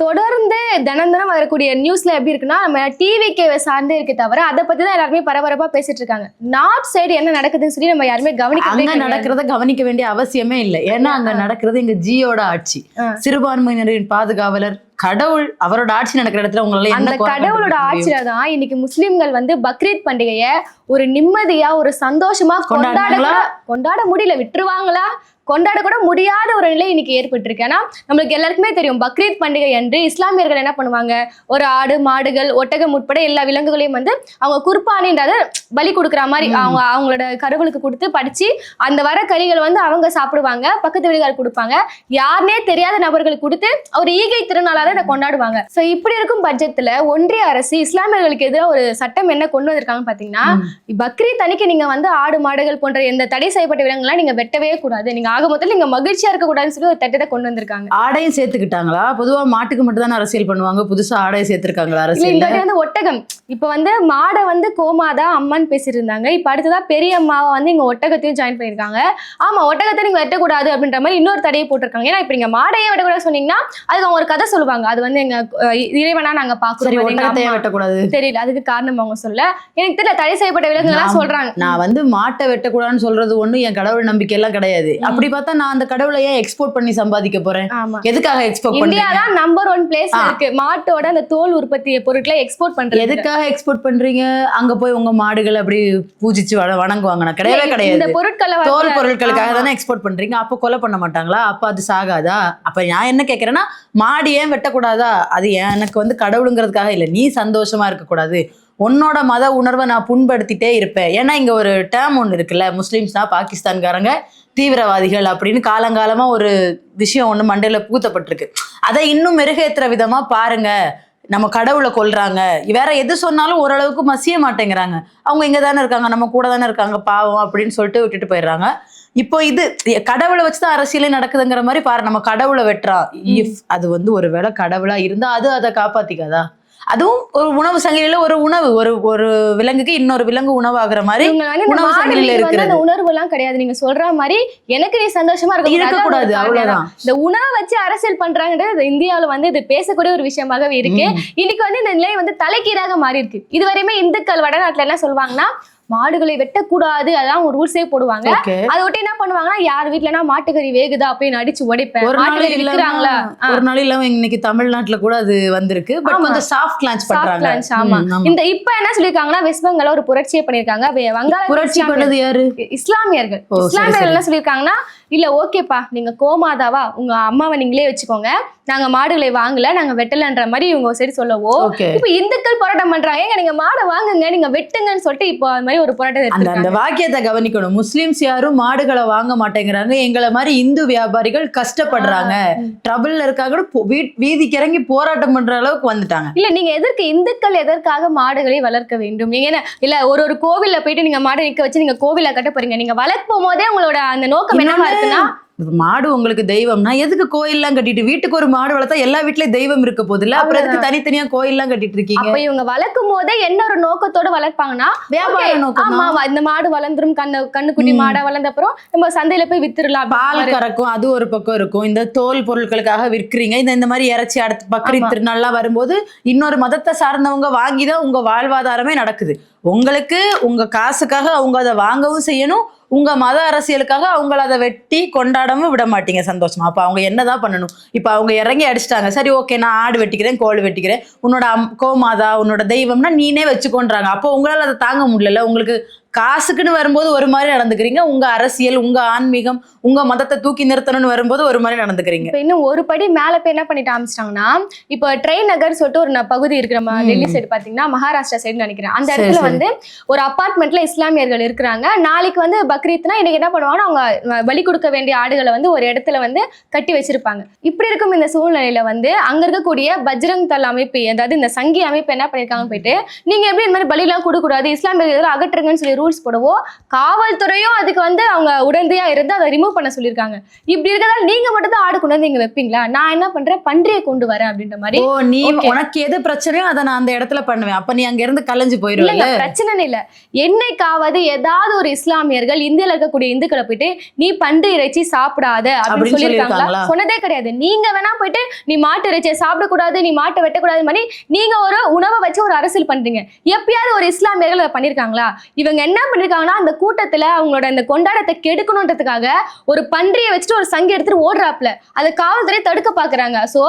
தொடர்ந்து தினம் வரக்கூடிய நியூஸ்ல எப்படி இருக்குன்னா நம்ம டிவிகேவை சார்ந்தே இருக்க தவிர அதை பத்தி தான் எல்லாருமே பரபரப்பா பேசிட்டு இருக்காங்க. நார்த் சைடு என்ன நடக்குதுன்னு சொல்லி நம்ம யாருமே அங்க நடக்கிறத கவனிக்க வேண்டிய அவசியமே இல்லை. ஏன்னா அங்க நடக்கிறது எங்க ஜியோட ஆட்சி, சிறுபான்மையினரின் பாதுகாவலர், கடவுள் அவரோட ஆட்சி நடக்கிற இடத்துல உங்களால அந்த கடவுளோட ஆட்சியில தான் இன்னைக்கு முஸ்லிம்கள் வந்து பக்ரீத் பண்டிகைய ஒரு நிம்மதியா ஒரு சந்தோஷமா கொண்டாட முடியல, விட்டுருவாங்களா, கொண்டாட கூட முடியாத ஒரு நிலை இன்னைக்கு ஏற்பட்டிருக்கு. ஏன்னா நம்மளுக்கு எல்லாருக்குமே தெரியும் பக்ரீத் பண்டிகை அன்று இஸ்லாமியர்கள் என்ன பண்ணுவாங்க, ஒரு ஆடு மாடுகள் ஒட்டகம் உட்பட எல்லா விலங்குகளையும் வந்து அவங்க குர்பானின்றத பலி கொடுக்குற மாதிரி அவங்களோட கடவுளுக்கு கொடுத்து படிச்சு அந்த வர கறிகள் வந்து அவங்க சாப்பிடுவாங்க, பக்கத்து வீடுகள் கொடுப்பாங்க, யாருனே தெரியாத நபர்களுக்கு கொடுத்து ஒரு ஈகை திருநாளாக இதை கொண்டாடுவாங்க. ஸோ இப்படி இருக்கும் பட்சத்துல ஒன்றிய அரசு இஸ்லாமியர்களுக்கு எதிராக ஒரு சட்டம் என்ன கொண்டு வந்திருக்காங்கன்னு பாத்தீங்கன்னா, பக்ரீத் அன்னைக்கு நீங்க வந்து ஆடு மாடுகள் போன்ற எந்த தடை செய்யப்பட்ட விலங்குலாம் நீங்க வெட்டவே கூடாது, நீங்க ஆக மொத்தத்தில் நீங்க மகிழ்ச்சியா இருக்க கூடாதுன்னு சொல்லி ஒரு திட்டத்தை கொண்டு வந்திருக்காங்க. ஆடையும் சேர்த்துக்கிட்டாங்களா? பொதுவா மாட்டுக்கு மட்டும் தான் அரசியல் பண்ணுவாங்க, புதுசா ஆடையை சேர்த்திருக்காங்களா அரசியல்? இந்த வந்து ஒட்டகம், இப்ப வந்து மாடை வந்து கோமாதா அம்மான்னு பேசிட்டு இருந்தாங்க, இப்ப அடுத்ததான் பெரிய அம்மாவை வந்து இங்க ஒட்டகத்தையும் ஜாயின் பண்ணிருக்காங்க. ஆமா, ஒட்டகத்தை நீங்க வெட்டக்கூடாது அப்படின்ற மாதிரி இன்னொரு தடையை போட்டிருக்காங்க. ஏன்னா இப்ப நீங்க மாடையே வெட்டக்கூடாது சொன்னீங்கன்னா அதுக்கு அவங்க ஒரு கதை சொல்லுவாங்க, அது வந்து எங்க இறைவனா நாங்க பாக்குறோம் வெட்டக்கூடாது தெரியல, அதுக்கு காரணம் அவங்க சொல்ல எனக்கு தெரியல, தடை செய்யப்பட்ட விலங்குகள் எல்லாம் சொல்றாங்க. நான் வந்து மாட்டை வெட்டக்கூடாதுன்னு சொல்றது ஒண்ணு என் கடவுள் நம்பிக்கை எல்லாம் கிடையாது. அப்படி பார்த்தா நான் அந்த கடவுளை ஏன் எக்ஸ்போர்ட் பண்ணி சம்பாதிக்க போறேன்? எதுக்காக எக்ஸ்போர்ட் பண்றீங்க? இந்தியா தான் நம்பர் 1 பிளேஸ் இருக்கு மாட்டோட அந்த தோல் உற்பத்தி பொருட்களை எக்ஸ்போர்ட் பண்றது. எதுக்காக எக்ஸ்போர்ட் பண்றீங்க? அங்க போய் உங்க மாடுகளை அப்படி பூஜிச்சு வணங்குவாங்க? நான் கிடையவே கிடையாது. இந்த பொருட்களை தோல் பொருட்களுக்காக தானே எக்ஸ்போர்ட் பண்றீங்க. அப்ப கொலை பண்ண மாட்டாங்களா? அப்ப அது சாகாதா? அப்ப நான் என்ன கேட்கறேன்னா, மாடு ஏன் வெட்டக்கூடாதா? அது எனக்கு வந்து கடவுளுங்கிறதுக்காக இல்ல, நீ சந்தோஷமா இருக்க கூடாது, உன்னோட மத உணர்வை நான் புண்படுத்திட்டே இருப்பேன். ஏன்னா இங்க ஒரு டேர்ம் ஒன்று இருக்குல்ல, முஸ்லிம்ஸ்னா பாகிஸ்தான்காரங்க தீவிரவாதிகள் அப்படின்னு காலங்காலமா ஒரு விஷயம் ஒண்ணு மண்டையில பூத்தப்பட்டிருக்கு. அதை இன்னும் மெருகேற்றுற விதமா பாருங்க, நம்ம கடவுளை கொல்றாங்க, வேற எது சொன்னாலும் ஓரளவுக்கு மசிய மாட்டேங்கிறாங்க, அவங்க இங்க தானே இருக்காங்க, நம்ம கூட தானே இருக்காங்க பாவம் அப்படின்னு சொல்லிட்டு விட்டுட்டு போயிடுறாங்க. இப்போ இது கடவுளை வச்சுதான் அரசியலே நடக்குதுங்கிற மாதிரி பாரு, நம்ம கடவுளை வெட்டுறா. இஃப் அது வந்து ஒரு வேளை கடவுளா இருந்தா அது அதை காப்பாத்திக்காதா? அதுவும் ஒரு உணவு சங்கிலியில ஒரு உணவு, ஒரு விலங்குக்கு இன்னொரு விலங்கு உணவாகிற மாதிரி உணவு சங்கிலியில இருக்கிறது. அந்த உணர்வு எல்லாம் கிடையாது. நீங்க சொல்ற மாதிரி எனக்கு நீ சந்தோஷமா இருக்க கூடாது, அவ்வளவுதான். இந்த உணவை வச்சு அரசியல் பண்றாங்கன்றது இந்தியாவில வந்து இது பேசக்கூடிய ஒரு விஷயமாகவே இருக்கு. இன்னைக்கு வந்து இந்த நிலை வந்து தலைகீழாக மாறி இருக்கு. இதுவரையுமே இந்துக்கள் வடநாட்டுல என்ன சொல்லுவாங்கன்னா, மாடுகளை வெட்டக்கூடாது, அதான் ஒரு ரூல்ஸே போடுவாங்க. அதை ஒட்டி என்ன பண்ணுவாங்கன்னா, யார் வீட்டுலனா மாட்டுக்கறி வேகுதா அப்படின்னு அடிச்சு உடைப்பேன். ஒரு நாள் இல்லாம இன்னைக்கு தமிழ்நாட்டுல கூட அது வந்திருக்கு. பட் கொஞ்சம் சாஃப்ட் லான்ச் பண்றாங்க. ஆமா, இந்த இப்ப என்ன சொல்லிருக்காங்கன்னா, வெஸ்ட் பெங்கால ஒரு புரட்சியை பண்ணிருக்காங்க. வங்காள புரட்சி பண்ணது யாரு? இஸ்லாமியர்கள். இஸ்லாமியர்கள் என்ன சொல்லிருக்காங்கன்னா, இல்ல ஓகேப்பா, நீங்க கோமாதாவா உங்க அம்மாவை நீங்களே வச்சுக்கோங்க, நாங்க மாடுகளை வாங்கல, நாங்க வெட்டலன்ற மாதிரி இவங்க சரி சொல்லவோ, இப்ப இந்துக்கள் போராட்டம் பண்றாங்க, நீங்க மாடை வாங்குங்க, நீங்க வெட்டுங்கன்னு சொல்லிட்டு இப்போ அது மாதிரி ஒரு போராட்டம். அந்த வாக்கியத்தை கவனிக்கணும். முஸ்லிம்ஸ் யாரும் மாடுகளை வாங்க மாட்டேங்கிறாங்க, எங்களை மாதிரி இந்து வியாபாரிகள் கஷ்டப்படுறாங்க, ட்ரபிள்ல இருக்காங்க, வீதிக்கு இறங்கி போராட்டம் பண்ற அளவுக்கு வந்துட்டாங்க. இல்ல நீங்க இந்துக்கள் எதற்காக மாடுகளை வளர்க்க வேண்டும்? நீங்க என்ன இல்ல ஒரு கோவில்ல போயிட்டு நீங்க மாடை நிக்க வச்சு நீங்க கோவில கட்ட போறீங்க, நீங்க வளர்க்கும் போதே உங்களோட அந்த நோக்கம் என்னவா இருக்குன்னா, மாடு உங்களுக்கு தெய்வம்னா எதுக்கு கோயில்லாம் கட்டிட்டு, வீட்டுக்கு ஒரு மாடு வளர்த்தா எல்லா வீட்லயும் தெய்வம் இருக்க போது இல்ல, அப்புறம் எதுக்கு தனித்தனியா கோயில்லாம் கட்டிட்டு இருக்கீங்க? அப்ப இவங்க வளர்க்கும் போதே என்ன ஒரு நோக்கத்தோட வளர்ப்பாங்கன்னா, வியாபார நோக்கம். ஆமா, இந்த மாடு வளர்ந்துரும், கண்ணுக்குட்டி மாடா வளர்ந்த அப்புறம் நம்ம சந்தையில போய் வித்துடலாம், பால் கறக்கும், அது ஒரு பக்கம் இருக்கும். இந்த தோல் பொருட்களுக்காக விற்கிறீங்க, இந்த மாதிரி இறைச்சி அடுத்து பக்ரீத் திருநாள்லாம் வரும்போது இன்னொரு மதத்தை சார்ந்தவங்க வாங்கிதான் உங்க வாழ்வாதாரமே நடக்குது. உங்களுக்கு உங்க காசுக்காக அவங்க அதை வாங்கவும் செய்யணும், உங்க மத அரசியலுக்காக அவங்கள அதை வெட்டி கொண்டாடவும் விட மாட்டீங்க சந்தோஷமா. அப்ப அவங்க என்னதான் பண்ணணும்? இப்ப அவங்க இறங்கி அடிச்சிட்டாங்க, சரி ஓகே நான் ஆடு வெட்டிக்கிறேன், கோழி வெட்டிக்கிறேன், உன்னோட கோமாதா உன்னோட தெய்வம்னா நீனே வச்சுக்கோன்றாங்க. அப்போ உங்களால அதை தாங்க முடியல. உங்களுக்கு காசுக்குன்னு வரும்போது ஒரு மாதிரி நடந்துக்கிறீங்க, உங்க அரசியல் உங்க ஆன்மீகம் உங்க மதத்தை தூக்கி நிறுத்தணும்னு வரும்போது ஒரு மாதிரி நடந்துக்கிறீங்க. இப்ப இன்னும் ஒரு படி மேல போய் என்ன பண்ணிட்டு ஆரம்பிச்சிட்டாங்கன்னா, இப்ப ட்ரெயின் நகர் சொல்லிட்டு ஒரு பகுதி இருக்கு, நம்ம டெல்லி சைடு பாத்தீங்கன்னா மகாராஷ்டிரா சைடு நினைக்கிறேன், அந்த இடத்துல வந்து ஒரு அபார்ட்மெண்ட்ல இஸ்லாமியர்கள் இருக்கிறாங்க. நாளைக்கு வந்து பக்ரீத்னா இன்னைக்கு என்ன பண்ணுவாங்கன்னா, அவங்க பலி கொடுக்க வேண்டிய ஆடுகளை வந்து ஒரு இடத்துல வந்து கட்டி வச்சிருப்பாங்க. இப்படி இருக்கும் இந்த சூழ்நிலையில வந்து அங்க இருக்கக்கூடிய பஜ்ரங் தள் அமைப்பு, அதாவது இந்த சங்கி அமைப்பு என்ன பண்ணிருக்காங்க, போயிட்டு நீங்க எப்படி இந்த மாதிரி பலி எல்லாம் கொடுக்க கூடாது, இஸ்லாமியர்கள் அகற்றுங்கன்னு சொல்லி ரூல்ஸ் போடவோ காவல்துறையும் அதுக்கு வந்து அவங்க உடந்தையா இருந்து அதை ரிமூவ் பண்ண சொல்லியிருக்காங்க. இப்படி இருக்கிறதால நீங்க மட்டும் தான் ஆடு கொண்டு வந்து இங்க வைப்பீங்களா? நான் என்ன பண்றேன், பன்றியை கொண்டு வரேன் அப்படின்ற மாதிரி. ஓ, நீ உனக்கு எது பிரச்சனையோ அதை நான் அந்த இடத்துல பண்ணுவேன், அப்ப நீ அங்க இருந்து கலைஞ்சு இல்ல போயிருவ. பிரச்சனை இல்ல. என்னைக்காவது ஏதாவது ஒரு இஸ்லாமியர்கள் இந்தியால இருக்கக்கூடிய இந்துக்களை போயிட்டு நீ பன்றி இறைச்சி சாப்பிடாத அப்படின்னு சொல்லியிருக்காங்களா? சொன்னதே கிடையாது. நீங்க வேணா போயிட்டு நீ மாட்டு இறைச்சியை சாப்பிடக்கூடாது, நீ மாட்டை வெட்டக்கூடாது மாதிரி நீங்க ஒரு உணவை வச்சு ஒரு அரசியல் பண்றீங்க. எப்பயாவது ஒரு இஸ்லாமியர்கள் அதை பண்ணிருக்காங்களா? இவங்க என்ன பண்ணிருக்காங்கன்னா, அந்த கூட்டத்துல அவங்களோட அந்த கொண்டாட்டத்தை கெடுக்கணுன்றதுக்காக ஒரு பன்றியை வச்சுட்டு ஒரு சங்கி எடுத்துட்டு ஓடுறாப்ல, அதை காவல்துறை தடுக்க பாக்குறாங்க. சோ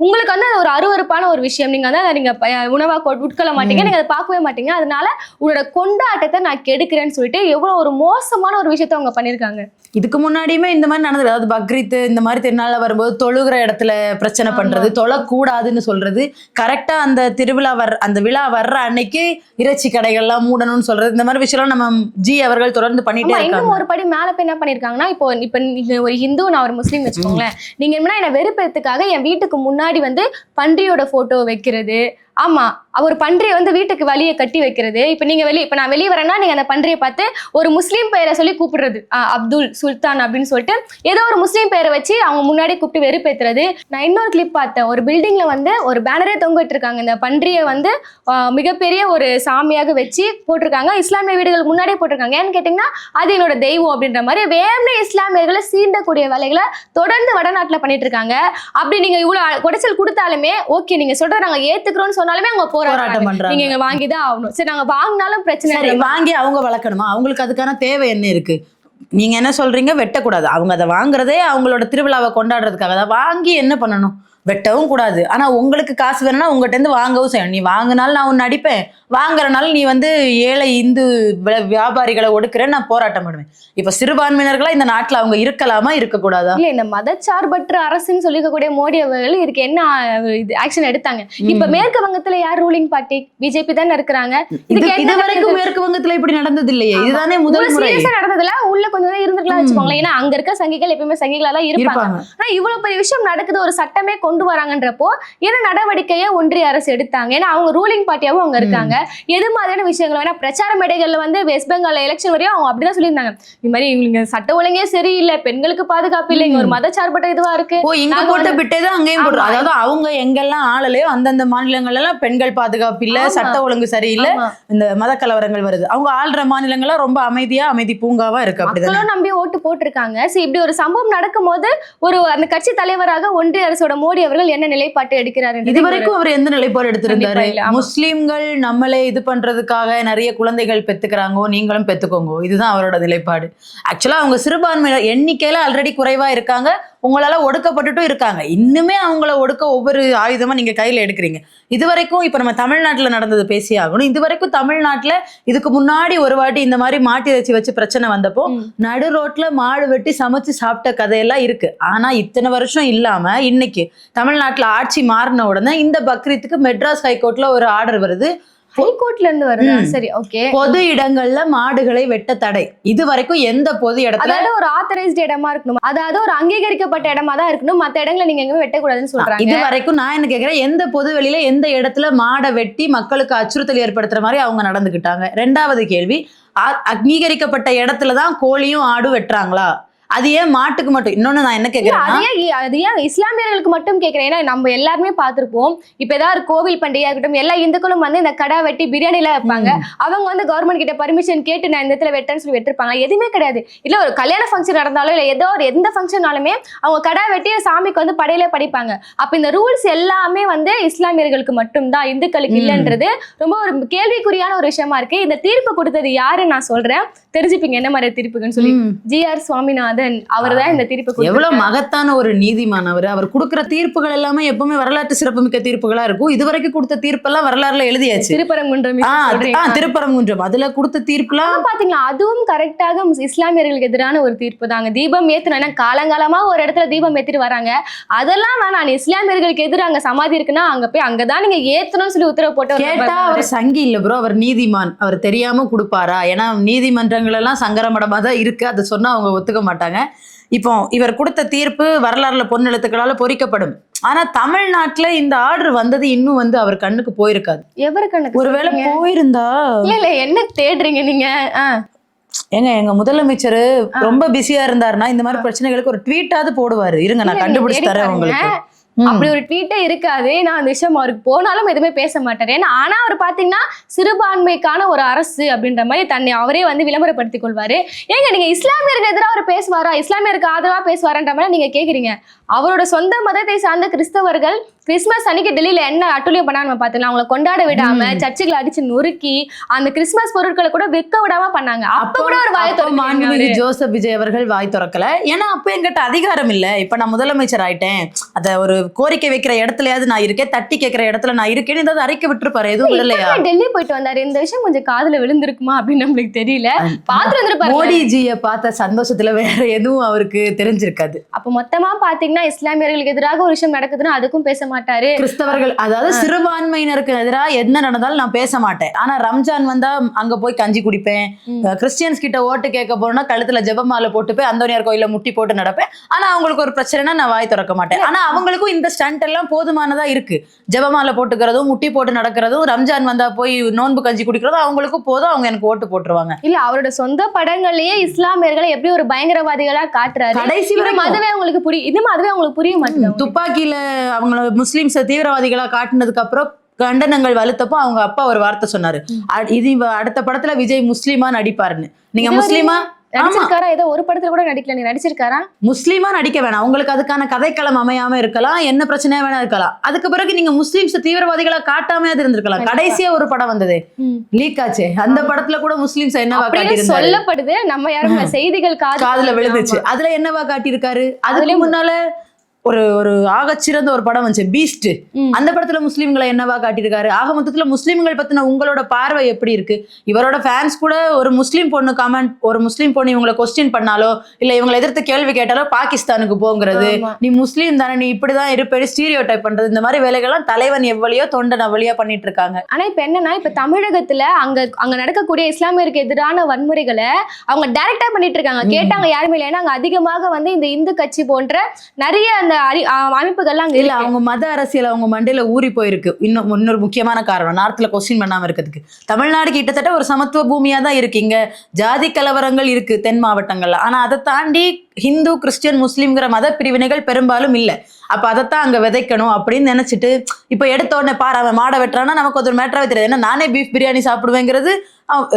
உங்களுக்கு வந்து ஒரு அருவருப்பான ஒரு விஷயம். நீங்க வந்து நீங்க உணவா உட்கொள்ள மாட்டீங்க, நீங்க அதை பார்க்கவே மாட்டீங்க. அதனால உங்களோட கொண்டாட்டத்தை நான் கெடுக்கிறேன்னு சொல்லிட்டு எவ்வளவு ஒரு மோசமான ஒரு விஷயத்த அவங்க பண்ணிருக்காங்க. இதுக்கு முன்னாடியுமே இந்த மாதிரி நடந்தது. அதாவது பக்ரீத் இந்த மாதிரி திருநாள் வரும்போது தொழுகிற இடத்துல பிரச்சனை பண்றது, தொழக்கூடாதுன்னு சொல்றது, கரெக்டா அந்த திருவிழா அந்த விழா வர்ற அன்னைக்கு இறைச்சி கடைகள்லாம் மூடணும்னு சொல்றது, இந்த மாதிரி விஷயம் நம்ம ஜி அவர்கள் தொடர்ந்து பண்ணிட்டே இருக்காங்க. இன்னும் ஒரு படி மேல போய் என்ன பண்ணிருக்காங்கன்னா, இப்போ நீங்க ஒரு ஹிந்து, நான் ஒரு முஸ்லீம் வச்சுக்கோங்களேன், நீங்க என்ன வெறுப்பேத்துக்காக என் வீட்டுக்கு முன்னாடி வந்து பன்றியோட போட்டோ வைக்கிறது, ஆமா ஒரு பன்றியை வந்து வீட்டுக்கு வழியை கட்டி வைக்கிறது. இப்ப நான் வெளியே வரேன்னா நீங்க அந்த பன்றியை பார்த்து ஒரு முஸ்லீம் பெயரை சொல்லி கூப்பிடுறது, அப்துல் சுல்தான் அப்படின்னு சொல்லிட்டு ஏதோ ஒரு முஸ்லீம் பெயரை வச்சு அவங்க முன்னாடி கூப்பிட்டு வெறுப்பேத்துறது. நான் இன்னொரு கிளிப் பார்த்தேன், ஒரு பில்டிங்ல வந்து ஒரு பேனரே தொங்கிட்டு இருக்காங்க, இந்த பன்றியை வந்து மிகப்பெரிய ஒரு சாமியாக வச்சு போட்டிருக்காங்க. இஸ்லாமிய வீடுகள் முன்னாடியே போட்டிருக்காங்க. ஏன்னு கேட்டீங்கன்னா அது என்னோட தெய்வம் அப்படின்ற மாதிரி வேறு இஸ்லாமியர்களை சீண்டக்கூடிய வேலைகளை தொடர்ந்து வடநாட்டுல பண்ணிட்டு இருக்காங்க. அப்படி நீங்க இவ்வளவு குடைச்சல் கொடுத்தாலுமே ஓகே, நீங்க சொல்ற நாங்க ஏத்துக்கிறோம்னு சொன்னாலுமே அவங்க போராட்டம் பண்றாங்க. நீங்க வாங்கிதான் ஆகணும். சரி, நாங்க வாங்கினாலும் பிரச்சனை இல்லை. வாங்கி அவங்க வளர்க்கணுமா? அவங்களுக்கு அதுக்கான தேவை என்ன இருக்கு? நீங்க என்ன சொல்றீங்க, வெட்டக்கூடாது. அவங்க அதை வாங்குறதே அவங்களோட திருவிழாவை கொண்டாடுறதுக்காக தான். வாங்கி என்ன பண்ணணும்? வெட்டவும் கூடாது. ஆனா உங்களுக்கு காசு வேணும்னா உங்ககிட்ட இருந்து வாங்கவும் செய்யணும். நீ வாங்கினாலும் நான் ஒன்னு அடிப்பேன், வாங்குறனால நீ வந்து ஏழை இந்து வியாபாரிகளை ஒடுக்குறேன்னு நான் போராட்டம் பண்ணுவேன். இப்ப சிறுபான்மையினர்களா இந்த நாட்டுல அவங்க இருக்கலாமா, இருக்கக்கூடாதா? இல்ல, இந்த மதச்சார்பற்ற அரசுன்னு சொல்லிக்கக்கூடிய மோடி அவர்கள் இதுக்கு என்ன ஆக்ஷன் எடுத்தாங்க? இப்ப மேற்கு வங்கத்துல யார் ரூலிங் பார்ட்டி? பிஜேபி தானே இருக்கிறாங்க. இது வரைக்கும் மேற்கு வங்கத்துல இப்படி நடந்தது இல்லையே, இதுதானே முதல் முறை நடந்ததுல. உள்ள கொஞ்சம் இருந்துக்கலாம் வச்சுக்கோங்களேன். ஏன்னா அங்க இருக்க சங்கிகள் எப்பயுமே சங்கிகளா தான் இருப்பாங்க. ஆனா இவ்வளவு பெரிய விஷயம் நடக்குது, ஒரு சட்டமே கொண்டு வராங்கன்றப்போ என்ன நடவடிக்கையை ஒன்றிய அரசு எடுத்தாங்க? ஏன்னா அவங்க ரூலிங் பார்ட்டியாவும் அவங்க இருக்காங்க. எது மாதிரியான விஷயங்கள் வேணா பிரச்சார மேடைகள்ல வந்து வெஸ்ட் பெங்கால் எலெக்ஷன் வரையும் அவங்க அப்படிதான் சொல்லியிருந்தாங்க, இந்த மாதிரி இவங்க சட்ட ஒழுங்கே சரியில்லை, பெண்களுக்கு பாதுகாப்பு இல்லை, இங்க ஒரு மதச்சார்பற்ற இதுவா இருக்கு. இங்க போட்டு விட்டேதான் அங்கேயும் போடுறோம். அதாவது அவங்க எங்கெல்லாம் ஆளலையோ அந்தந்த மாநிலங்கள் எல்லாம் பெண்கள் பாதுகாப்பு இல்ல, சட்ட ஒழுங்கு சரியில்லை, இந்த மத கலவரங்கள் வருது. அவங்க ஆள்ற மாநிலங்கள்லாம் ரொம்ப அமைதியா அமைதி பூங்காவா இருக்கு. அப்படிதான் நம்பி ஓட்டு போட்டிருக்காங்க. சரி, இப்படி ஒரு சம்பவம் நடக்கும் போது ஒரு அந்த கட்சி தலைவராக ஒன்றிய அரசோட மோடி அவர்கள் என்ன நிலைப்பாட்டு எடுக்கிறாரு? இதுவரைக்கும் அவர் எந்த நிலைப்பாடு எடுத்திருந்தாரு? முஸ்லிம்கள் நம்மளே இது பண்றதுக்காக நிறைய குழந்தைகள் பெத்துக்கிறாங்கோ, நீங்களும் பெத்துக்கோங்க, இதுதான் அவரோட நிலைப்பாடு. ஆக்சுவலா அவங்க சிறுபான்மையினர் எண்ணிக்கையில ஆல்ரெடி குறைவா இருக்காங்க, உங்களால ஒடுக்கப்பட்டுட்டும் இருக்காங்க. இன்னுமே அவங்கள ஒடுக்க ஒவ்வொரு ஆயுதமா நீங்க கையில எடுக்கிறீங்க. இது வரைக்கும் இப்ப நம்ம தமிழ்நாட்டுல நடந்தது பேசி ஆகணும். இது வரைக்கும் தமிழ்நாட்டுல இதுக்கு முன்னாடி ஒரு வாட்டி இந்த மாதிரி மாட்டு இறைச்சி வச்சு பிரச்சனை வந்தப்போ நடு ரோட்ல மாடு வெட்டி சமைச்சு சாப்பிட்ட கதையெல்லாம் இருக்கு. ஆனா இத்தனை வருஷம் இல்லாம இன்னைக்கு தமிழ்நாட்டுல ஆட்சி மாறின உடனே இந்த பக்ரீத்துக்கு மெட்ராஸ் ஹைகோர்ட்ல ஒரு ஆர்டர் வருது. ஹைகோர்ட்ல இருந்து வருதா? சரி, ஓகே. பொது இடங்கள்ல மாடுகளை வெட்ட தடை. இது வரைக்கும் எந்த பொது இடத்துல, அதாவது ஒரு ஆத்தரைஸ்ட் இடமா இருக்கணும், அதாவது ஒரு அங்கீகரிக்கப்பட்ட இடமா தான் இருக்கணும், மத்த இடங்களை நீங்க எங்கேயும் வெட்டக்கூடாதுன்னு சொல்றாங்க. இது வரைக்கும் நான் என்ன கேட்கிறேன், எந்த பொது வெளியில எந்த இடத்துல மாடை வெட்டி மக்களுக்கு அச்சுறுத்தல் ஏற்படுத்துற மாதிரி அவங்க நடந்துக்கிட்டாங்க? ரெண்டாவது கேள்வி, அங்கீகரிக்கப்பட்ட இடத்துலதான் கோழியும் ஆடும் வெட்டுறாங்களா? அது ஏன் மாட்டுக்கு மட்டும்? இன்னொன்னு நான் என்ன கேட்கிறேன், அது ஏன் இஸ்லாமியர்களுக்கு மட்டும் கேட்கிறேன்? ஏன்னா நம்ம எல்லாருமே பார்த்திருப்போம், இப்ப ஏதாவது கோவில் பண்டிகையா இருக்கட்டும், எல்லா இந்துக்களும் வந்து இந்த கடா வெட்டி பிரியாணி எல்லாம் வைப்பாங்க. அவங்க வந்து கவர்மெண்ட் கிட்ட பர்மிஷன் கேட்டு நான் இந்த இடத்துல வெட்டேன்னு சொல்லி வெட்டிருப்பாங்க. எதுவுமே கிடையாது. இல்ல ஒரு கல்யாண ஃபங்க்ஷன் நடந்தாலும் இல்ல ஏதோ ஒரு எந்த ஃபங்க்ஷன்னாலுமே அவங்க கடா வெட்டி சாமிக்கு வந்து படையில படிப்பாங்க. அப்ப இந்த ரூல்ஸ் எல்லாமே வந்து இஸ்லாமியர்களுக்கு மட்டும்தான், இந்துக்களுக்கு இல்லைன்றது ரொம்ப ஒரு கேள்விக்குறியான ஒரு விஷயமா இருக்கு. இந்த தீர்ப்பு கொடுத்தது யாருன்னு நான் சொல்றேன், தெரிஞ்சுப்பீங்க என்ன மாதிரி தீர்ப்புன்னு சொல்லி. ஜி.ஆர். சுவாமிநாதன் அவர்தான் இந்த தீர்ப்பு. எவ்வளவு மகத்தான ஒரு நீதிமான் அவர் கொடுக்கிற தீர்ப்புகள் எல்லாமே எப்பவுமே வரலாற்று சிறப்புமிக்க தீர்ப்புகளா இருக்கும். இதுவரைக்கும் கொடுத்த தீர்ப்பெல்லாம் வரலாறுல எழுதியாச்சு. திருப்பரங்குன்றம் அதுல கொடுத்த தீர்ப்புலாம் பாத்தீங்களா, அதுவும் கரெக்டாக இஸ்லாமியர்களுக்கு எதிரான ஒரு தீர்ப்பு தாங்க. தீபம் ஏத்தணும், காலங்காலமா ஒரு இடத்துல தீபம் ஏத்திட்டு வராங்க, அதெல்லாம் வேணாம், இஸ்லாமியர்களுக்கு எதிராக அங்க சமாதி இருக்குன்னா அங்க போய் அங்கதான் நீங்க ஏத்தணும்னு சொல்லி உத்தரவு போட்டு. கேட்டா அவர் சங்கி இல்ல ப்ரோ, அவர் நீதிமான். அவர் தெரியாம கொடுப்பாரா? ஏன்னா நீதிமன்றங்கள் எல்லாம் சங்கரமடமா தான் இருக்கு, அதை சொன்னா அவங்க ஒத்துக்க மாட்டாங்க. இப்போ இவர் கொடுத்த தீர்ப்பு வரலாறுல பொன்னெழுத்துக்களால பொறிக்கப்படும். ஆனா தமிழ்நாட்டுல இந்த ஆர்டர் வந்தது இன்னும் வந்து அவர் கண்ணுக்கு போயிருக்காது. எவரு கண்ணுக்கு ஒருவேளை போயிருந்தா இல்ல என்ன தேடுறீங்க நீங்க? ஏங்க எங்க முதலமைச்சர் ரொம்ப பிஸியா இருந்தாருன்னா இந்த மாதிரி பிரச்சனைகளுக்கு ஒரு ட்வீட்டாவது போடுவாரு. இருங்க நான் கண்டுபிடிச்சு தரேன் உங்களுக்கு. அப்படி ஒரு ட்வீட்டே இருக்காது. நான் அந்த விஷயம் அவருக்கு போனாலும் எதுவுமே பேச மாட்டாரு. ஏன்னா ஆனா அவர் பாத்தீங்கன்னா சிறுபான்மைக்கான ஒரு அரசு அப்படின்ற மாதிரி தன்னை அவரே வந்து விளம்பரப்படுத்திக் கொள்வாரு. ஏங்க நீங்க இஸ்லாமியருக்கு எதிராக அவர் பேசுவாரா, இஸ்லாமியருக்கு ஆதரவா பேசுவாரான்ற மாதிரி நீங்க கேக்குறீங்க. அவரோட சொந்த மதத்தை சார்ந்த கிறிஸ்தவர்கள் கிறிஸ்துமஸ் அன்னைக்கு டெல்லியில என்ன அட்டுழியம் பண்ணா நம்ம பாத்துக்கலாம். அவங்களை கொண்டாட விடாம சர்ச்சுகளை அடிச்சு நொறுக்கி அந்த கிறிஸ்துமஸ் பொருட்களை கூட விற்க விடாம பண்ணாங்க. அப்ப கூட ஒரு வாய் மாண்புமிகு ஜோசப் விஜய் அவர்கள் வாய் திறக்கல. ஏன்னா அப்ப என்கிட்ட அதிகாரம் இல்ல. இப்ப நான் முதலமைச்சர் ஆயிட்டேன், அத ஒரு கோரிக்கை வைக்கிற இடத்துலயாவது நான் இருக்கேன், தட்டி கேட்கிற இடத்துல நான் இருக்கேன்னு ஏதாவது அறிக்கை விட்டுருப்பாரு. எதுவும் விடலையா? டெல்லி போயிட்டு வந்தாரு. இந்த விஷயம் கொஞ்சம் காதுல விழுந்திருக்குமா அப்படின்னு நம்மளுக்கு தெரியல. பாத்து வந்திருப்பாரு. மோடிஜியை பார்த்த சந்தோஷத்துல வேற எதுவும் அவருக்கு தெரிஞ்சிருக்காது. அப்ப மொத்தமா பாத்தீங்கன்னா இஸ்லாமியர்களுக்கு எதிராக ஒரு விஷயம் நடக்குதுன்னா அதுக்கும் பேச மாட்டாரு. கிறிஸ்தவர்கள் அதாவது சிறுபான்மையினருக்கு எதிராக என்ன நடந்தாலும் நான் பேச மாட்டேன். ஆனா ரம்ஜான் வந்தா அங்க போய் கஞ்சி குடிப்பேன். கிறிஸ்டியன்ஸ் கிட்ட ஓட்டு கேட்க போனா கழுத்துல ஜெபமாலை போட்டு போய் அந்தோனியார் கோயில முட்டி போட்டு நடப்பேன். ஆனா அவங்களுக்கு ஒரு பிரச்சனைனா நான் வாய் திறக்க மாட்டேன். ஆனா அவங்களுக்கும் இந்த ஸ்டண்ட் எல்லாம் போதுமானதா இருக்கு. ஜெபமாலை போட்டுக்கிறதும் முட்டி போட்டு நடக்கிறதும் ரம்ஜான் வந்தா போய் நோன்பு கஞ்சி குடிக்கிறதும் அவங்களுக்கும் போதும். அவங்க எனக்கு ஓட்டு போட்டுருவாங்க. இல்ல அவரோட சொந்த படங்கள்லயே இஸ்லாமியர்களை எப்படி ஒரு பயங்கரவாதிகளா காட்டுறாரு. கடைசி அதுவே அவங்களுக்கு புரியும். இதுவும் அதுவே அவங்களுக்கு புரிய மாட்டேங்குது. துப்பாக்கியில அவங்கள முஸ்லிம்ஸ் தீவிரவாதிகளா காட்டினதுக்கு அப்புறம் கண்டனங்கள் வலுத்தப்போ அவங்க அப்பா ஒரு வார்த்தை சொன்னாரு, இது அடுத்த படத்துல விஜய் முஸ்லிமா நடிப்பாருன்னு. நீங்க முஸ்லிமா நடிச்சிருக்காரா? ஏதோ ஒரு படத்துல கூட நடிக்கல. நீ நடிச்சிருக்காரா? முஸ்லீமா நடிக்க வேணாம். உங்களுக்கு அதுக்கான கதைக்களம் அமையாம இருக்கலாம், என்ன பிரச்சனையா வேணா இருக்கலாம். அதுக்கு பிறகு நீங்க முஸ்லிம்ஸ் தீவிரவாதிகளா காட்டாம இருந்திருக்கலாம். கடைசியா ஒரு படம் வந்தது லீக் ஆச்சு, அந்த படத்துல கூட முஸ்லிம்ஸ் என்னவா காட்டியிருந்தாரு சொல்லப்படுது. நம்ம யாரும் செய்திகள் காதுல விழுந்துச்சு. அதுல என்னவா காட்டியிருக்காரு? அதுல முன்னால ஒரு ஆகச்சிறந்த ஒரு படம் வந்துச்சு பீஸ்ட். அந்த படத்துல முஸ்லீம்களை என்னவா காட்டியிருக்காரு? ஆக மொத்தத்துல முஸ்லீம்கள் பத்தின உங்களோட பார்வை எப்படி இருக்கு? இவரோட ஃபேன்ஸ் கூட ஒரு முஸ்லீம் பொண்ணு கமெண்ட், ஒரு முஸ்லீம் பொண்ணு இவங்களை கொஸ்டின் பண்ணாலோ இல்ல இவங்களை எதிர்த்து கேள்வி கேட்டாலோ பாகிஸ்தானுக்கு போங்கிறது, நீ முஸ்லீம் தானே நீ இப்படிதான் இருப்பேன் ஸ்டீரியோ டைப் பண்றது, இந்த மாதிரி வேலைகள்லாம் தலைவன் எவ்வளியோ தொண்டன் அவ்வளியா பண்ணிட்டு இருக்காங்க. ஆனா இப்ப என்னன்னா, இப்ப தமிழகத்துல அங்க நடக்கக்கூடிய இஸ்லாமியருக்கு எதிரான வன்முறைகளை அவங்க டைரக்டா பண்ணிட்டு இருக்காங்க. கேட்டாங்க யாருமே இல்லை. ஏன்னா அங்க அதிகமாக வந்து இந்த இந்து கட்சி போன்ற நிறைய அந்த அமைப்புகள்லாம் இல்ல, அவங்க மத அரசியல் அவங்க மண்டையில ஊறி போயிருக்கு. இன்னொரு முக்கியமான காரணம் நார்த்ல கொஸ்டின் பண்ணாம இருக்கிறதுக்கு, தமிழ்நாடு கிட்டத்தட்ட ஒரு சமத்துவ பூமியா தான் இருக்கு. இங்க ஜாதி கலவரங்கள் இருக்கு தென் மாவட்டங்கள்ல. ஆனா அதை தாண்டி ஹிந்து கிறிஸ்டியன் முஸ்லீம்ங்கிற மத பிரிவினைகள் பெரும்பாலும் இல்லை. அப்ப அதைத்தான் அங்க விதைக்கணும் அப்படின்னு நினைச்சிட்டு இப்ப எடுத்த உடனே பாரு அவன் மாடை வெட்டுறான்னா நமக்கு ஒரு மேட்டராவே தெரியாது. ஏன்னா நானே பீஃப் பிரியாணி சாப்பிடுவேங்கிறது,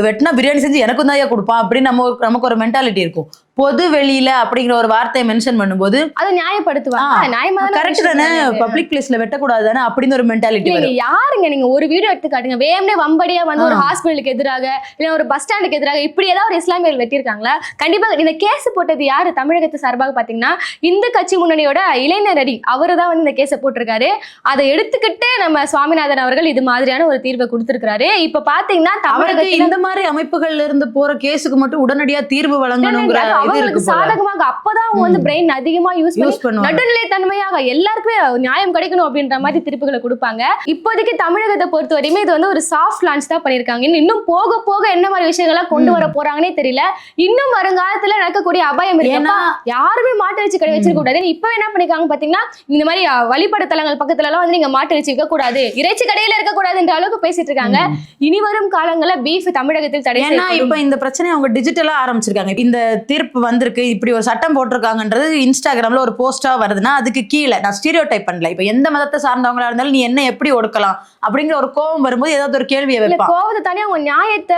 வெட்டினா பிரியாணி செஞ்சு எனக்கும் தான் கொடுப்பான் அப்படின்னு நமக்கு ஒரு மென்டாலிட்டி இருக்கும். பொது வெளியில அப்படிங்கிற ஒரு வார்த்தையை மென்ஷன் பண்ணும்போது அதை நியாயப்படுத்துவாங்க. கரெக்ட் தானே, பப்ளிக் பிளேஸ்ல வெட்டக்கூடாது தானே அப்படின்னு ஒரு மென்டாலிட்டி. யாருங்க நீங்க ஒரு வீடியோ எடுத்து காட்டுங்க, வேணும்னே வம்படியா வந்து ஒரு ஹாஸ்பிட்டலுக்கு எதிராக இல்ல ஒரு பஸ் ஸ்டாண்டுக்கு எதிராக இப்படி ஏதாவது ஒரு இஸ்லாமியர்கள் வெட்டியிருக்காங்களா? கண்டிப்பா இந்த கேஸ் போட்டது யாரு? தமிழகத்து சார்பாக பாத்தீங்கன்னா இந்து கட்சி முன்னணியோட இளைஞர் அடி அவரு தான் வந்து இந்த கேஸை போட்டிருக்காரு. அதை எடுத்துக்கிட்டு நம்ம சுவாமிநாதன் அவர்கள் இது மாதிரியான ஒரு தீர்வை கொடுத்திருக்காரு. இப்ப பாத்தீங்கன்னா தமிழகத்துல இந்த மாதிரி அமைப்புகள்ல இருந்து போற கேஸுக்கு மட்டும் உடனடியா தீர்வு வழங்கணுங்கிற அவங்களுக்கு சாதகமாக அப்பதான் அவங்க வந்து பிரெயின் அதிகமா யூஸ் பண்ணி நடுநிலை தன்மையாக எல்லாருக்குமே நியாயம் கிடைக்கணும் அப்படின்ற மாதிரி தீர்ப்புகளை கொடுப்பாங்க. இப்போதைக்கு தமிழகத்தை பொறுத்த வரையுமே இது வந்து ஒரு சாஃப்ட் லான்ச் தான் பண்ணிருக்காங்க. இன்னும் போக போக என்ன மாதிரி விஷயங்களா கொண்டு வர போறாங்கன்னே தெரியல. இன்னும் வருங்காலத்துல நடக்கக்கூடிய அபாயம் இருக்கு. யாருமே மாட்டு இறைச்சி கடை வச்சிருக்க கூடாது. இப்ப என்ன பண்ணிருக்காங்க பாத்தீங்கன்னா, இந்த மாதிரி வழிபட தலங்கள் பக்கத்துல எல்லாம் வந்து நீங்க மாட்டு இறைச்சி விற்க கூடாது, இறைச்சி கடையில இருக்க கூடாதுன்ற அளவுக்கு பேசிட்டு இருக்காங்க. இனி வரும் காலங்களில் பீஃப் தமிழகத்தில் தடை. ஏன்னா இப்ப இந்த பிரச்சனை அவங்க டிஜிட்டலா ஆரம்பிச்சிருக்காங்க. இந்த தீர்ப்பு வந்திருக்கு, இப்படி ஒரு சட்டம் போட்டிருக்காங்கன்றது இன்ஸ்டாகிராம்ல ஒரு போஸ்டா வருதுன்னா அதுக்கு கீழே நான் ஸ்டீரியோ டைப் பண்ணல. இப்ப எந்த மதத்தை சார்ந்தவங்களா இருந்தாலும் நீ என்ன எப்படி ஒடுக்கலாம் அப்படிங்கிற ஒரு கோபம் வரும்போது ஏதாவது ஒரு கேள்வியை வைப்பான். கோபத்தை தானே அவங்க நியாயத்தை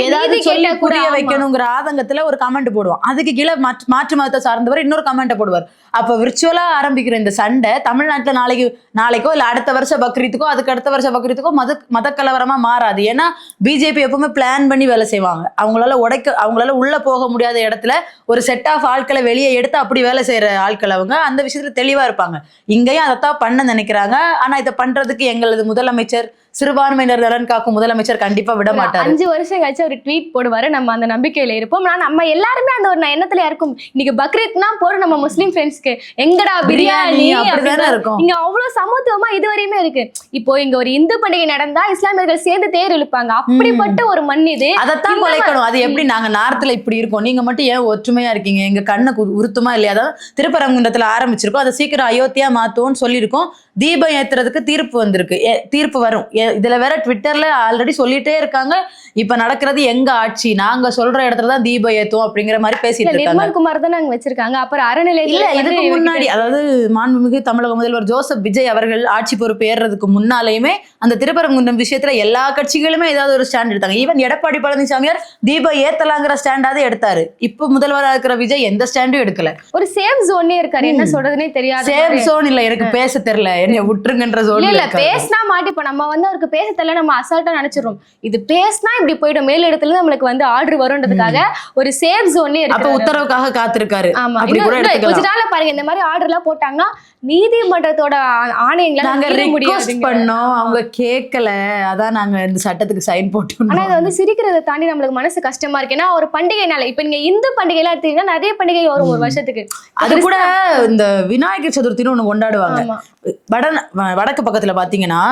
ஏதாவது சொல்லி புரிய வைக்கணுங்கிற ஆதங்கத்துல ஒரு கமெண்ட் போடுவான். அதுக்கு கீழே மாற்று மதத்தை சார்ந்தவர் இன்னொரு கமெண்ட் போடுவார். அப்ப விர்ச்சுவலா ஆரம்பிக்கிற இந்த சண்டை தமிழ்நாட்டுல நாளைக்கோ இல்ல அடுத்த வருஷம் பக்ரீத்துக்கோ அதுக்கு அடுத்த வருஷம் பக்ரீத்துக்கோ மத கலவரமா மாறாது. ஏன்னா பிஜேபி எப்பவுமே பிளான் பண்ணி வேலை செய்வாங்க. அவங்களால உள்ள போக முடியாத இடத்துல ஒரு செட் ஆஃப் ஆட்களை வெளியே எடுத்து அப்படி வேலை செய்யற ஆட்கள் அவங்க அந்த விஷயத்துல தெளிவா இருப்பாங்க. இங்கேயும் அதைத்தான் பண்ண நினைக்கிறாங்க. ஆனா இதை பண்றதுக்கு எங்களது முதலமைச்சர் சிறுபான்மையினர் நலன் காக்கும் முதலமைச்சர் கண்டிப்பா விட மாட்டார். 5 வருஷம் கழிச்சு ஒரு ட்வீட் போடுவாரு. நம்ம அந்த நம்பிக்கையில இருப்போம். நம்ம எல்லாருமே அந்த ஒரு எண்ணத்துல இருக்கும். இன்னைக்கு பக்ரீத்னா போற நம்ம முஸ்லீம் ஃப்ரெண்ட்ஸ்க்கு எங்கடா பிரியாணி அப்படிதான் இருக்கும். இங்க அவ்வளவு சமத்துவமா இதுவரையுமே இருக்கு. இப்போ இங்க ஒரு இந்து பண்டிகை நடந்தா இஸ்லாமியர்கள் சேர்ந்து தேர் இழுப்பாங்க. அப்படிப்பட்ட ஒரு மண் இது. அதைத்தான் குலைக்கணும். அது எப்படி நாங்க நார்த்ல இப்படி இருக்கோம், நீங்க மட்டும் ஏன் ஒற்றுமையா இருக்கீங்க, எங்க கண்ணுக்கு உருத்துமா இல்லையா? அதாவது திருப்பரங்குன்றத்துல ஆரம்பிச்சிருக்கோம், அதை சீக்கிரம் அயோத்தியா மாத்துவோம்னு சொல்லியிருக்கோம். தீபம் ஏத்துறதுக்கு தீர்ப்பு வந்திருக்கு, தீர்ப்பு வரும். இதுல வேற ட்விட்டர்ல ஆல்ரெடி சொல்லிட்டே இருக்காங்க, இப்ப நடக்கிறது எங்க ஆட்சி, நாங்க சொல்ற இடத்துலதான் தீபம் ஏத்துவோம் அப்படிங்கிற மாதிரி பேசிட்டு இருக்காங்க. நிர்மல்குமார் தான் நாங்க வச்சிருக்காங்க. அப்புறம் இல்ல இதுக்கு முன்னாடி, அதாவது மாண்புமிகு தமிழக முதல்வர் ஜோசப் விஜய் அவர்கள் ஆட்சி பொறுப்பு ஏறுறதுக்கு முன்னாலேயுமே அந்த திருப்பரங்குன்றம் விஷயத்துல எல்லா கட்சிகளுமே ஏதாவது ஒரு ஸ்டாண்ட் எடுத்தாங்க. ஈவன் எடப்பாடி பழனிசாமியார் தீபம் ஏத்தலாங்கிற ஸ்டாண்டாவது எடுத்தாரு. இப்ப முதல்வராக இருக்கிற விஜய் எந்த ஸ்டாண்டும் எடுக்கல. ஒரு சேஃப் ஜோனே இருக்காரு, என்ன சொல்றதுன்னே தெரியாது. சேஃப் ஜோன் இல்ல, எனக்கு பேச தெரியல, என்ன விட்டுருங்கன்ற ஜோன் இல்ல. பேசினா மாட்டிப்போம். நம்ம வந்து அவருக்கு பேச தெரியல, நம்ம அசால்ட்டா நினைச்சிரும். இது பேசினா இப்படி போயிடும், மேல் இடத்துல நம்மளுக்கு வந்து ஆர்டர் வரும்ன்றதுக்காக ஒரு சேஃப் ஜோனே இருக்கு. அப்ப உத்தரவுக்காக காத்திருக்காரு. ஆமா, அப்படி கூட கொஞ்ச நாள்ல பாருங்க இந்த மாதிரி ஆர்டர் எல்லாம் போட்டாங்கன்னா நீதிமன்றத்தோட ஆணையங்களை நாங்க ரிக்வெஸ்ட் பண்ணோம், அவங்க கேட்கல, அதான் நாங்க இந்த சட்டத்துக்கு சைன் போட்டோம். ஆனா இது வந்து சிரிக்கிறத தாண்டி நம்மளுக்கு மனசு கஷ்டமா இருக்கு. ஏன்னா ஒரு பண்டைனால இப்ப நீங்க இந்து பண்டிகை எல்லாம் எடுத்தீங்கன்னா நிறைய பண்டிகை வரும் ஒரு வருஷத்துக்கு. அது கூட இந்த விநாயகர் சதுர்த்தின்னு ஒண்ணு கொண்டாடுவாங்க. வடக்கு பக்கத்துல பாத்தீங்கன்னா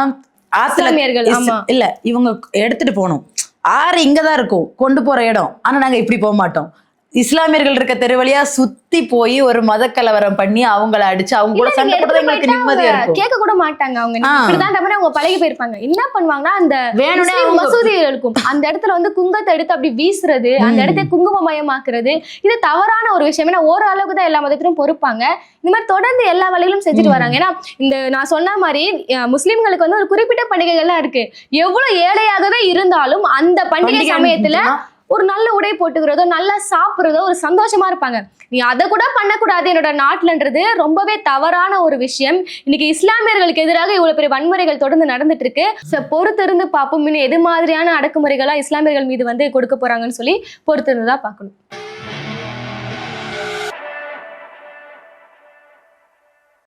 இல்ல, இவங்க எடுத்துட்டு போகணும், ஆறு இங்கதான் இருக்கும் கொண்டு போற இடம், ஆனா நாங்க இப்படி போக மாட்டோம். இஸ்லாமியர்கள் இருக்க தெரு வழியா சுத்தி போய் ஒரு மத கலவரம் பண்ணி அவங்கள அடிச்சு அவங்க கூட சண்டை போடுறது எங்களுக்கு நிம்மதியா இருக்கும். கேட்க கூட மாட்டாங்க. அவங்க இப்படிதான் அவங்க பழகி போயிருப்பாங்க. என்ன பண்ணுவாங்கன்னா அந்த வேணும்னே மசூதிகள் இருக்கும், அந்த இடத்துல வந்து குங்கத்தை எடுத்து அப்படி வீசுறது, அந்த இடத்த குங்குமமயமாக்குறது, இது தவறான ஒரு விஷயம். ஏன்னா ஓரளவுக்கு தான் எல்லா மதத்திலும் பொறுப்பாங்க. இந்த மாதிரி தொடர்ந்து எல்லா வழியிலும் செஞ்சுட்டு வராங்க. ஏன்னா இந்த நான் சொன்ன மாதிரி முஸ்லிம்களுக்கு வந்து ஒரு குறிப்பிட்ட பண்டிகைகள்லாம் இருக்கு. எவ்வளவு ஏழையாகவே இருந்தாலும் அந்த பண்டிகை சமயத்துல ஒரு நல்ல உடை போட்டுக்கிறதோ, நல்லா சாப்பிடுறதோ, ஒரு சந்தோஷமா இருப்பாங்க. நீ அதை கூட பண்ணக்கூடாது என்னோட நாட்டுலன்றது ரொம்பவே தவறான ஒரு விஷயம். இன்னைக்கு இஸ்லாமியர்களுக்கு எதிராக இவ்வளவு பெரிய வன்முறைகள் தொடர்ந்து நடந்துட்டு இருக்கு. பொறுத்திருந்து பார்ப்போம், இன்னும் எது மாதிரியான அடக்குமுறைகளா இஸ்லாமியர்கள் மீது வந்து கொடுக்க போறாங்கன்னு சொல்லி பொறுத்திருந்து தான் பார்க்கணும்.